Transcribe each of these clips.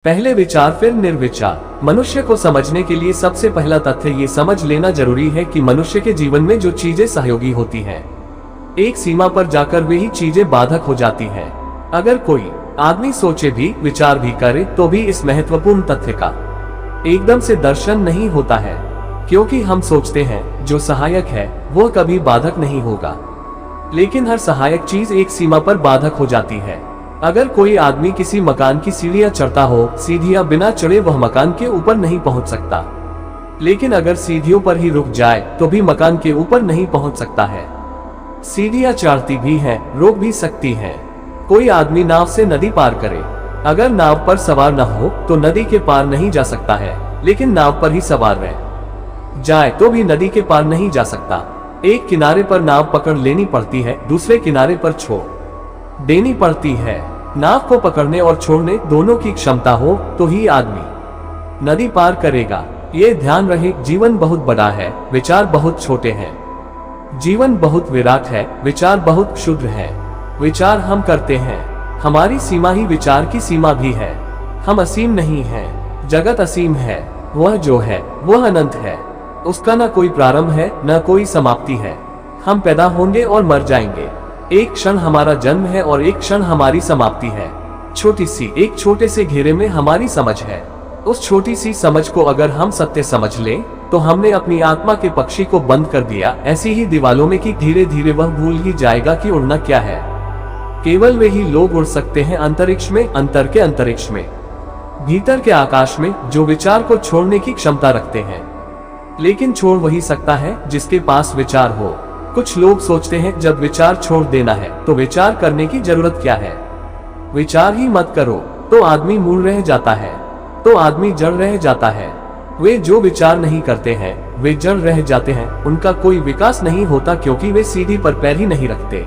पहले विचार फिर निर्विचार। मनुष्य को समझने के लिए सबसे पहला तथ्य ये समझ लेना जरूरी है कि मनुष्य के जीवन में जो चीजें सहयोगी होती हैं, एक सीमा पर जाकर वे ही चीजें बाधक हो जाती हैं। अगर कोई आदमी सोचे भी, विचार भी करे, तो भी इस महत्वपूर्ण तथ्य का एकदम से दर्शन नहीं होता है, क्योंकि हम सोचते हैं जो सहायक है वह कभी बाधक नहीं होगा, लेकिन हर सहायक चीज एक सीमा पर बाधक हो जाती है। अगर कोई आदमी किसी मकान की सीढ़ियां चढ़ता हो, सीढ़ियां बिना चढ़े वह मकान के ऊपर नहीं पहुंच सकता, लेकिन अगर सीढ़ियों पर ही रुक जाए तो भी मकान के ऊपर नहीं पहुंच सकता है। सीढ़ियां चढ़ती भी हैं, रुक भी सकती हैं। कोई आदमी नाव से नदी पार करे, अगर नाव पर सवार न हो तो नदी के पार नहीं जा सकता है, लेकिन नाव पर ही सवार रह जाए तो भी नदी के पार नहीं जा सकता। एक किनारे पर नाव पकड़ लेनी पड़ती है, दूसरे किनारे पर छोड़ देनी पड़ती है। नाव को पकड़ने और छोड़ने दोनों की क्षमता हो तो ही आदमी नदी पार करेगा। ये ध्यान रहे, जीवन बहुत बड़ा है, विचार बहुत छोटे हैं। जीवन बहुत विराट है, विचार बहुत क्षुद्र है। विचार हम करते हैं, हमारी सीमा ही विचार की सीमा भी है। हम असीम नहीं हैं, जगत असीम है। वह जो है वह अनंत है, उसका न कोई प्रारंभ है न कोई समाप्ति है। हम पैदा होंगे और मर जाएंगे, एक क्षण हमारा जन्म है और एक क्षण हमारी समाप्ति है। छोटी सी एक छोटे से घेरे में हमारी समझ है। उस छोटी सी समझ को अगर हम सत्य समझ लें तो हमने अपनी आत्मा के पक्षी को बंद कर दिया, ऐसी ही दीवालों में कि धीरे धीरे वह भूल ही जाएगा कि उड़ना क्या है। केवल वे ही लोग उड़ सकते हैं अंतरिक्ष में, अंतर के अंतरिक्ष में, भीतर के आकाश में, जो विचार को छोड़ने की क्षमता रखते हैं। लेकिन छोड़ वही सकता है जिसके पास विचार हो। कुछ लोग सोचते हैं जब विचार छोड़ देना है तो विचार करने की जरूरत क्या है, विचार ही मत करो, तो आदमी मूल रह जाता है, तो आदमी जड़ रह जाता है। वे जो विचार नहीं करते हैं वे जड़ रह जाते हैं, उनका कोई विकास नहीं होता, क्योंकि वे सीढ़ी पर पैर ही नहीं रखते।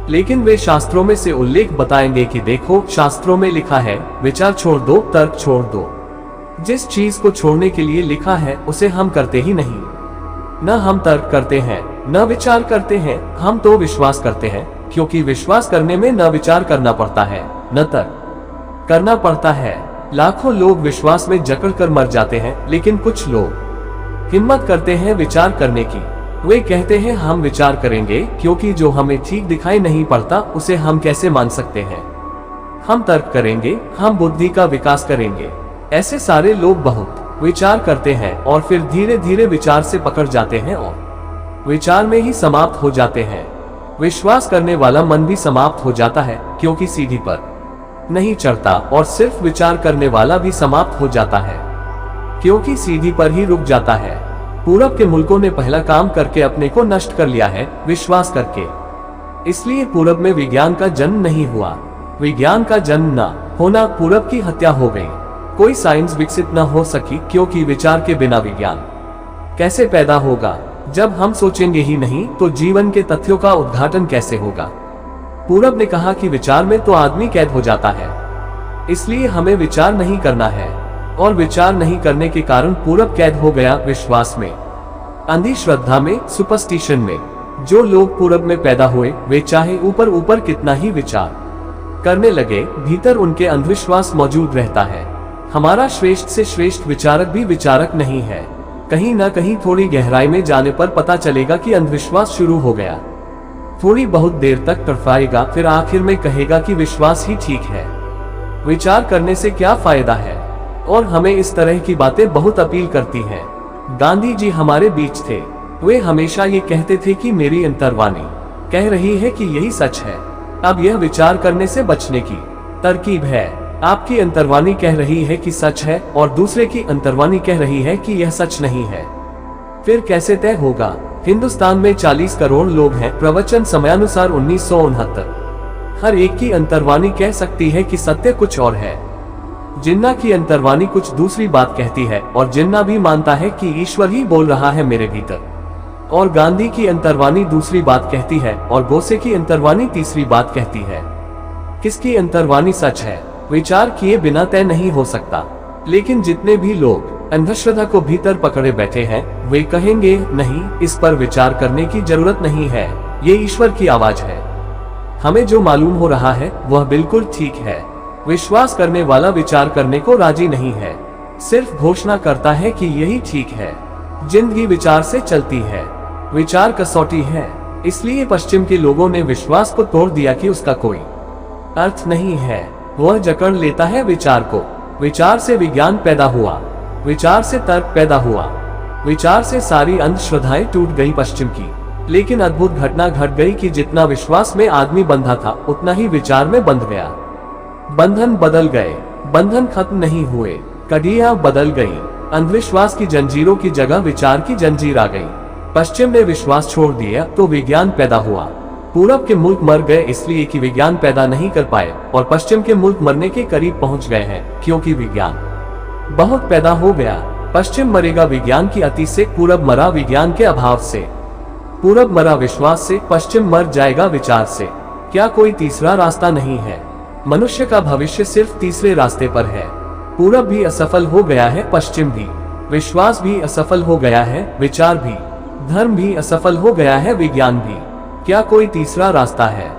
लेकिन वे शास्त्रों में से उल्लेख बताएंगे कि देखो, शास्त्रों में लिखा है विचार छोड़ दो, तर्क छोड़ दो। जिस चीज को छोड़ने के लिए लिखा है उसे हम करते ही नहीं। न हम तर्क करते हैं न विचार करते हैं, हम तो विश्वास करते हैं, क्योंकि विश्वास करने में न विचार करना पड़ता है न तर्क करना पड़ता है। लाखों लोग विश्वास में जकड़ कर मर जाते हैं, लेकिन कुछ लोग हिम्मत करते हैं विचार करने की। वे कहते हैं हम विचार करेंगे, क्योंकि जो हमें ठीक दिखाई नहीं पड़ता उसे हम कैसे मान सकते हैं। हम तर्क करेंगे, हम बुद्धि का विकास करेंगे। ऐसे सारे लोग बहुत विचार करते हैं और फिर धीरे धीरे विचार से पकड़ जाते हैं और विचार में ही समाप्त हो जाते हैं। विश्वास करने वाला मन भी समाप्त हो जाता है, क्योंकि सीढ़ी पर नहीं चढ़ता, और सिर्फ विचार करने वाला भी समाप्त हो जाता है, क्योंकि सीढ़ी पर ही रुक जाता है। पूरब के मुल्कों ने पहला काम करके अपने को नष्ट कर लिया है, विश्वास करके। इसलिए पूरब में विज्ञान का जन्म नहीं हुआ। विज्ञान का जन्म न होना पूरब की हत्या हो गई। कोई साइंस विकसित न हो सकी, क्योंकि विचार के बिना विज्ञान कैसे पैदा होगा। जब हम सोचेंगे ही नहीं तो जीवन के तथ्यों का उद्घाटन कैसे होगा। पूरब ने कहा कि विचार में तो आदमी कैद हो जाता है, इसलिए हमें विचार नहीं करना है, और विचार नहीं करने के कारण पूरब कैद हो गया विश्वास में, अंधश्रद्धा में, सुपरस्टिशन में। जो लोग पूरब में पैदा हुए वे चाहे ऊपर ऊपर कितना ही विचार करने लगे, भीतर उनके अंधविश्वास मौजूद रहता है। हमारा श्रेष्ठ से श्रेष्ठ विचारक भी विचारक नहीं है। कहीं ना कहीं थोड़ी गहराई में जाने पर पता चलेगा कि अंधविश्वास शुरू हो गया। थोड़ी बहुत देर तक तड़फाएगा, फिर आखिर में कहेगा कि विश्वास ही ठीक है, विचार करने से क्या फायदा है। और हमें इस तरह की बातें बहुत अपील करती हैं। गांधी जी हमारे बीच थे, वे हमेशा ये कहते थे कि मेरी अंतर्वाणी कह रही है कि यही सच है। अब यह विचार करने से बचने की तरकीब है। आपकी अंतर्वाणी कह रही है कि सच है और दूसरे की अंतर्वाणी कह रही है कि यह सच नहीं है। फिर कैसे तय होगा। हिंदुस्तान में 40 करोड़ लोग हैं। प्रवचन समयानुसार 1969। हर एक की अंतर्वाणी कह सकती है कि सत्य कुछ और है। जिन्ना की अंतर्वाणी कुछ दूसरी बात कहती है, और जिन्ना भी मानता है कि ईश्वर ही बोल रहा है मेरे भीतर। और गांधी की अंतर्वाणी दूसरी बात कहती है और गोसे की अंतर्वाणी तीसरी बात कहती है। किसकी अंतर्वाणी सच है, विचार किए बिना तय नहीं हो सकता। लेकिन जितने भी लोग अंधश्रद्धा को भीतर पकड़े बैठे हैं वे कहेंगे नहीं, इस पर विचार करने की जरूरत नहीं है, ये ईश्वर की आवाज है। हमें जो मालूम हो रहा है वह बिल्कुल ठीक है। विश्वास करने वाला विचार करने को राजी नहीं है, सिर्फ घोषणा करता है कि यही ठीक है। जिंदगी विचार से चलती है, विचार कसौटी है। इसलिए पश्चिम के लोगों ने विश्वास को तोड़ दिया कि उसका कोई अर्थ नहीं है। वह जकड़ लेता है विचार को। विचार से विज्ञान पैदा हुआ, विचार से तर्क पैदा हुआ, विचार से सारी अंधश्रद्धाएं टूट गई पश्चिम की। लेकिन अद्भुत घटना घट गई कि जितना विश्वास में आदमी बंधा था उतना ही विचार में बंध गया। बंधन बदल गए, बंधन खत्म नहीं हुए, कड़ियां बदल गई। अंधविश्वास की जंजीरों की जगह विचार की जंजीर आ गई। पश्चिम ने विश्वास छोड़ दिया तो विज्ञान पैदा हुआ। पूरब के मुल्क मर गए इसलिए कि विज्ञान पैदा नहीं कर पाए, और पश्चिम के मुल्क मरने के करीब पहुंच गए हैं क्योंकि विज्ञान बहुत पैदा हो गया। पश्चिम मरेगा विज्ञान की अति से, पूरब मरा विज्ञान के अभाव से। पूरब मरा विश्वास से, पश्चिम मर जाएगा विचार से। क्या कोई तीसरा रास्ता नहीं है? मनुष्य का भविष्य सिर्फ तीसरे रास्ते पर है। पूरब भी असफल हो गया है, पश्चिम भी। विश्वास भी असफल हो गया है, विचार भी। धर्म भी असफल हो गया है, विज्ञान भी। क्या कोई तीसरा रास्ता है?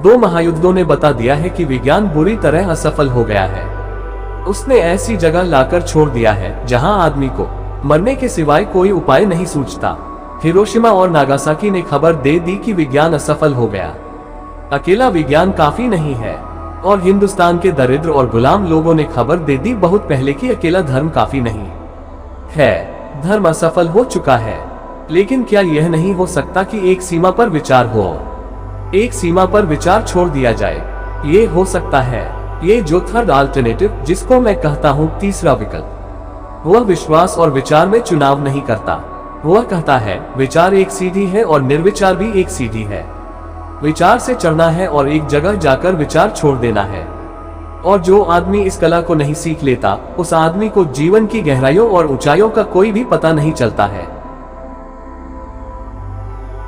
2 महायुद्धों ने बता दिया है कि विज्ञान बुरी तरह असफल हो गया है। उसने ऐसी जगह लाकर छोड़ दिया है जहां आदमी को मरने के सिवाय कोई उपाय नहीं सूझता। हिरोशिमा और नागासाकी ने खबर दे दी कि विज्ञान असफल हो गया। अकेला विज्ञान काफी नहीं है, और हिंदुस्तान के दरिद्र और गुलाम लोगों ने खबर दे दी बहुत पहले कि अकेला धर्म काफी नहीं है। धर्म असफल हो चुका है। लेकिन क्या यह नहीं हो सकता कि एक सीमा पर विचार हो, एक सीमा पर विचार छोड़ दिया जाए? ये हो सकता है। ये जो थर्ड अल्टरनेटिव, जिसको मैं कहता हूँ तीसरा विकल्प, वह विश्वास और विचार में चुनाव नहीं करता। वह कहता है विचार एक सीढ़ी है और निर्विचार भी एक सीढ़ी है। विचार से चढ़ना है और एक जगह जाकर विचार छोड़ देना है। और जो आदमी इस कला को नहीं सीख लेता, उस आदमी को जीवन की गहराइयों और ऊंचाइयों का कोई भी पता नहीं चलता है।